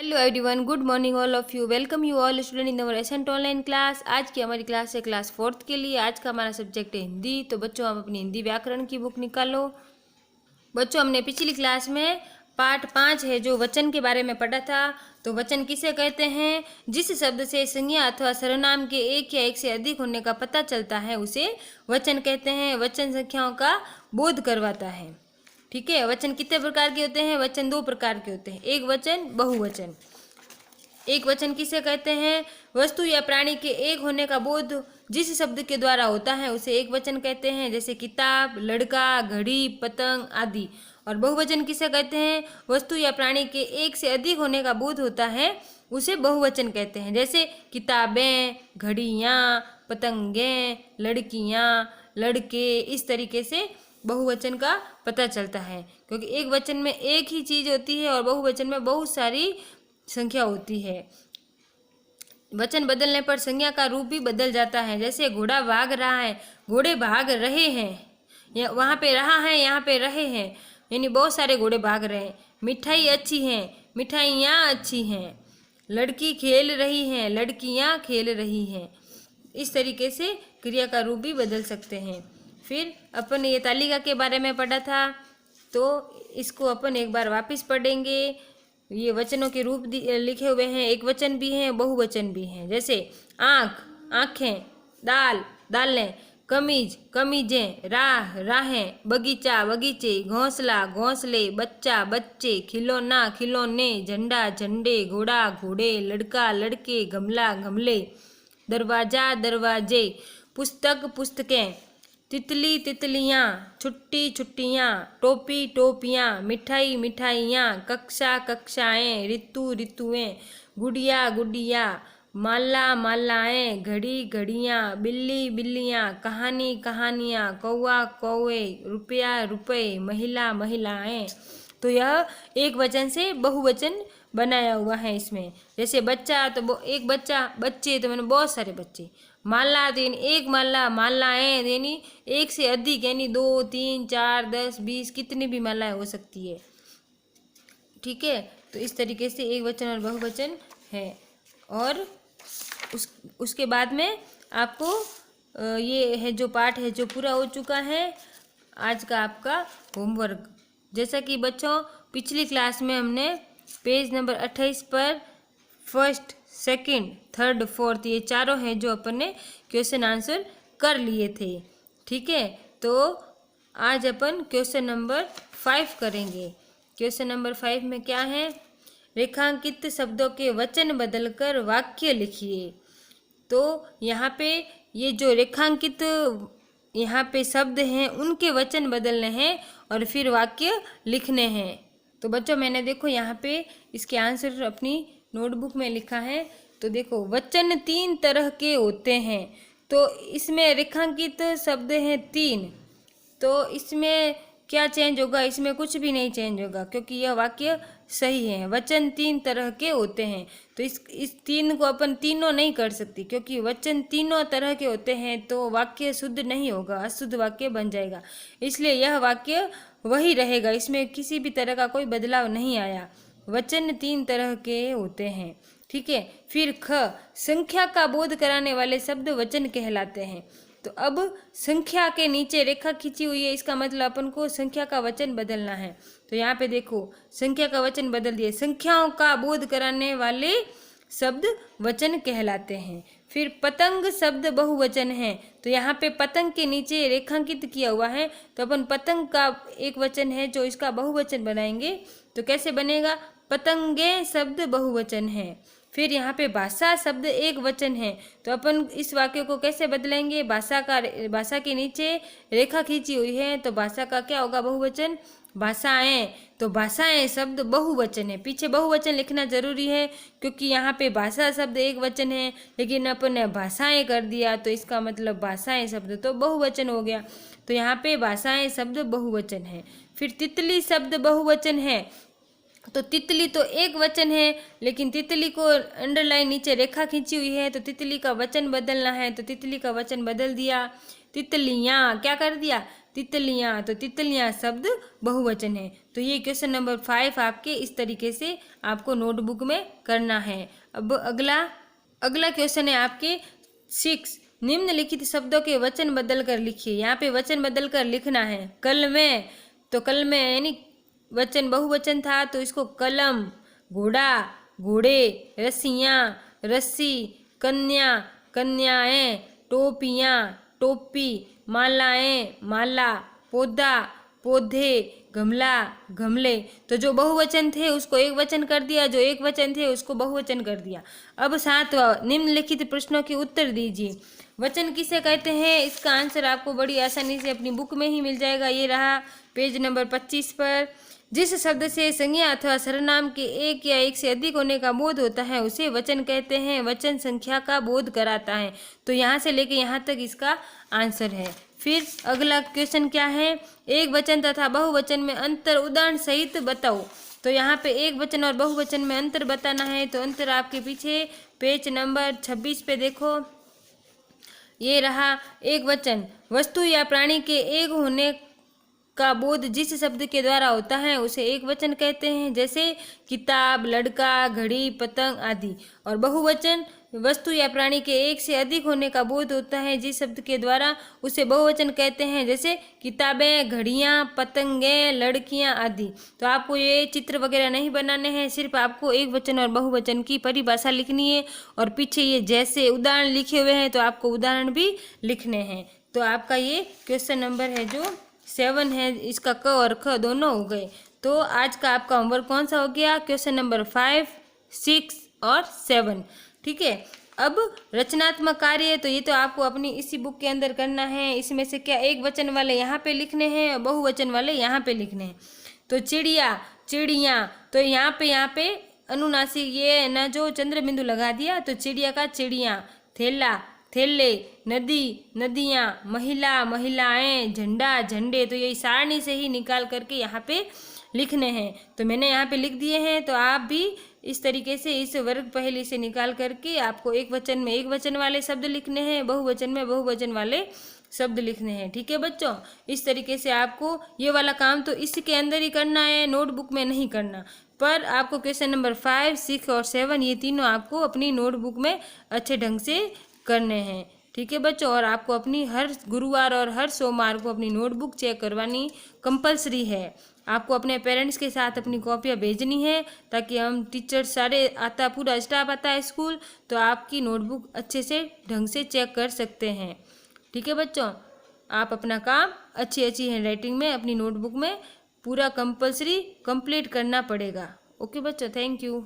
Hello everyone, good morning all of you. Welcome you all student in our accent online class. आज की हमारी class है class 4th के लिए। आज का हमारा सब्जेक्ट है हिंदी। तो बच्चों, आप अपनी हिंदी व्याकरण की बुक निकालो। बच्चों, हमने पिछली क्लास में पार्ट 5 है जो वचन के बारे में पढ़ा था। तो वचन किसे कहते हैं? जिस शब्द से संज्ञा अथवा सर्वनाम के एक या एक से अधिक होने का पता चलता है उसे वचन कहते हैं। वचन संख्याओं का बोध करवाता है। ठीक है। वचन कितने प्रकार के होते हैं? वचन 2 प्रकार के होते हैं, एक वचन, बहुवचन। एक वचन किसे कहते हैं? वस्तु या प्राणी के एक होने का बोध जिस शब्द के द्वारा होता है उसे एक वचन कहते हैं, जैसे किताब, लड़का, घड़ी, पतंग आदि। और बहुवचन किसे कहते हैं? वस्तु या प्राणी के एक से अधिक होने का बोध होता है उसे बहुवचन कहते हैं, जैसे किताबें, घड़ियाँ, पतंगें, लड़कियाँ, लड़के। इस तरीके से बहुवचन का पता चलता है, क्योंकि एक वचन में एक ही चीज़ होती है और बहुवचन में बहुत सारी संख्या होती है। वचन बदलने पर संज्ञा का रूप भी बदल जाता है, जैसे घोड़ा भाग रहा है, घोड़े भाग रहे हैं। या वहाँ पे रहा है, यहाँ पे रहे हैं, यानी बहुत सारे घोड़े भाग रहे हैं। मिठाई अच्छी है, मिठाइयाँ अच्छी हैं। लड़की खेल रही हैं, लड़कियाँ खेल रही हैं। इस तरीके से क्रिया का रूप भी बदल सकते हैं। फिर अपन ये तालिका के बारे में पढ़ा था, तो इसको अपन एक बार वापस पढ़ेंगे। ये वचनों के रूप लिखे हुए हैं, एक वचन भी हैं, बहुवचन भी हैं, जैसे आँख, आँखें, दाल, दालें, कमीज, कमीजें, राह, राहें, बगीचा, बगीचे, घोंसला, घोंसले, बच्चा, बच्चे, खिलौना, खिलौने, झंडा, झंडे, घोड़ा, घोड़े, लड़का, लड़के, गमला, गमले, दरवाजा, दरवाजे, पुस्तक, पुस्तकें, तितली, तितलियाँ, छुट्टी, छुट्टियाँ, टोपी, टोपियाँ, मिठाई, मिठाइयाँ, कक्षा, कक्षाएँ, ऋतु, ऋतुएं, गुड़िया, गुड़िया, माला, मालाएँ, घड़ी, घड़ियाँ, बिल्ली, बिल्लियाँ, कहानी, कहानियाँ, कौवा, कौवे, रुपया, रुपए, महिला, महिलाएँ। तो यह एक वचन से बहुवचन बनाया हुआ है इसमें। जैसे बच्चा, तो एक बच्चा, बच्चे तो मैंने बहुत सारे बच्चे। माला तो यानी एक माला, मालाएं यानी एक से अधिक, यानी 2, 3, 4, 10, 20 कितनी भी मालाएं हो सकती है। ठीक है। तो इस तरीके से एक वचन और बहुवचन है। और उसके बाद में आपको ये है जो पाठ है जो पूरा हो चुका है आज का आपका होमवर्क। जैसा कि बच्चों पिछली क्लास में हमने पेज नंबर 28 पर फर्स्ट, सेकंड, थर्ड, फोर्थ ये चारों हैं जो अपन ने क्वेश्चन आंसर कर लिए थे। ठीक है। तो आज अपन क्वेश्चन नंबर 5 करेंगे। क्वेश्चन नंबर 5 में क्या है? रेखांकित शब्दों के वचन बदलकर वाक्य लिखिए। तो यहाँ पे ये जो रेखांकित यहाँ पे शब्द हैं उनके वचन बदलने हैं और फिर वाक्य लिखने हैं। तो बच्चों मैंने देखो यहाँ पे इसके आंसर अपनी नोटबुक में लिखा है। तो देखो, वचन 3 तरह के होते हैं। तो इसमें रेखांकित शब्द हैं 3। तो इसमें क्या चेंज होगा? इसमें कुछ भी नहीं चेंज होगा, क्योंकि यह वाक्य सही है। वचन 3 तरह के होते हैं, तो इस 3 को अपन तीनों नहीं कर सकती, क्योंकि वचन तीनों तरह के होते हैं तो वाक्य शुद्ध नहीं होगा, अशुद्ध वाक्य बन जाएगा। इसलिए यह वाक्य वही रहेगा, इसमें किसी भी तरह का कोई बदलाव नहीं आया। वचन 3 तरह के होते हैं। ठीक है। फिर ख, संख्या का बोध कराने वाले शब्द वचन कहलाते हैं। तो अब संख्या के नीचे रेखा खींची हुई है, इसका मतलब अपन को संख्या का वचन बदलना है। तो यहाँ पे देखो, संख्या का वचन बदल दिए। संख्याओं का बोध कराने वाले शब्द वचन कहलाते हैं। फिर पतंग शब्द बहुवचन है, तो यहाँ पे पतंग के नीचे रेखांकित किया हुआ है, तो अपन पतंग का एक वचन है जो इसका बहुवचन बनाएंगे। तो कैसे बनेगा? पतंगे शब्द बहुवचन है। फिर यहाँ पे भाषा शब्द एक वचन है, तो अपन इस वाक्य को कैसे बदलेंगे? भाषा के नीचे रेखा खींची हुई है, तो भाषा का क्या होगा? बहुवचन, भाषाएं। तो भाषाएं शब्द बहुवचन है। पीछे बहुवचन लिखना जरूरी है, क्योंकि यहाँ पे भाषा शब्द एक वचन है, लेकिन अपन ने भाषाएं कर दिया, तो इसका मतलब भाषाएं शब्द तो बहुवचन हो गया। तो यहाँ पे भाषाएं शब्द बहुवचन है। फिर तितली शब्द बहुवचन है, तो तितली तो एक वचन है, लेकिन तितली को अंडरलाइन नीचे रेखा खींची हुई है, तो तितली का वचन बदलना है, तो तितली का वचन बदल दिया। तितलियाँ, क्या कर दिया? तितलियाँ, तो तितलियाँ शब्द बहुवचन है। तो ये क्वेश्चन नंबर 5 आपके इस तरीके से आपको नोटबुक में करना है। अब अगला क्वेश्चन है आपके 6, निम्नलिखित शब्दों के वचन बदल कर लिखिए। यहाँ पे वचन बदल कर लिखना है। कल में, तो कल में यानी वचन बहुवचन था तो इसको कलम, घोड़ा, घोड़े, रस्सियाँ, रस्सी, कन्या, कन्याएं, टोपियाँ, टोपी, मालाएं, माला, पौधा, पौधे, गमला, गमले। तो जो बहुवचन थे उसको एक वचन कर दिया, जो एक वचन थे उसको बहुवचन कर दिया। अब 7वां, निम्नलिखित प्रश्नों के उत्तर दीजिए। वचन किसे कहते हैं, इसका आंसर आपको बड़ी आसानी से अपनी बुक में ही मिल जाएगा। ये रहा पेज नंबर 25 पर। जिस शब्द से संज्ञा अथवा सर्वनाम के एक या एक से अधिक होने का बोध होता है उसे वचन कहते हैं। वचन संख्या का बोध कराता है। तो यहाँ से लेके यहाँ तक इसका आंसर है। फिर अगला क्वेश्चन क्या है, एक वचन तथा बहुवचन में अंतर उदाहरण सहित बताओ। तो यहाँ पे एक वचन और बहुवचन में अंतर बताना है। तो अंतर आपके पीछे पेज नंबर 26 पे देखो, ये रहा एक वचन। वस्तु या प्राणी के एक होने का बोध जिस शब्द के द्वारा होता है उसे एक वचन कहते हैं, जैसे किताब, लड़का, घड़ी, पतंग आदि। और बहुवचन, वस्तु या प्राणी के एक से अधिक होने का बोध होता है जिस शब्द के द्वारा उसे बहुवचन कहते हैं, जैसे किताबें, घड़ियाँ, पतंगें, लड़कियाँ आदि। तो आपको ये चित्र वगैरह नहीं बनाने हैं, सिर्फ आपको एक वचन और बहुवचन की परिभाषा लिखनी है। और पीछे ये जैसे उदाहरण लिखे हुए हैं तो आपको उदाहरण भी लिखने हैं। तो आपका ये क्वेश्चन नंबर है जो 7 है, इसका क और ख दोनों हो गए। तो आज का आपका होमवर्क कौन सा हो गया, क्वेश्चन नंबर 5, 6 और 7। ठीक है। अब रचनात्मक कार्य, तो ये तो आपको अपनी इसी बुक के अंदर करना है। इसमें से क्या एक वचन वाले यहाँ पे लिखने हैं और बहुवचन वाले यहाँ पे लिखने हैं। तो चिड़िया, चिड़ियाँ, तो यहाँ पे अनुनासिक ये ना जो चंद्र बिंदु लगा दिया, तो चिड़िया का चिड़ियाँ, थैला, थैले, नदी, नदियाँ, महिला, महिलाएं, झंडा, झंडे। तो यही सारणी से ही निकाल करके यहाँ पे लिखने हैं। तो मैंने यहाँ पे लिख दिए हैं। तो आप भी इस तरीके से इस वर्ग पहेली से निकाल करके आपको एक वचन में एक वचन वाले शब्द लिखने हैं, बहुवचन में बहुवचन वाले शब्द लिखने हैं। ठीक है बच्चों, इस तरीके से आपको ये वाला काम तो इसके अंदर ही करना है, नोटबुक में नहीं करना। पर आपको क्वेश्चन नंबर 5, 6 और 7 ये तीनों आपको अपनी नोटबुक में अच्छे ढंग से करने हैं। ठीक है बच्चों, और आपको अपनी हर गुरुवार और हर सोमवार को अपनी नोटबुक चेक करवानी कंपलसरी है। आपको अपने पेरेंट्स के साथ अपनी कॉपियाँ भेजनी है, ताकि हम टीचर सारे आता, पूरा स्टाफ आता है स्कूल, तो आपकी नोटबुक अच्छे से ढंग से चेक कर सकते हैं। ठीक है बच्चों, आप अपना काम अच्छी हैंडराइटिंग में अपनी नोटबुक में पूरा कंपलसरी कंप्लीट करना पड़ेगा। ओके बच्चों, थैंक यू।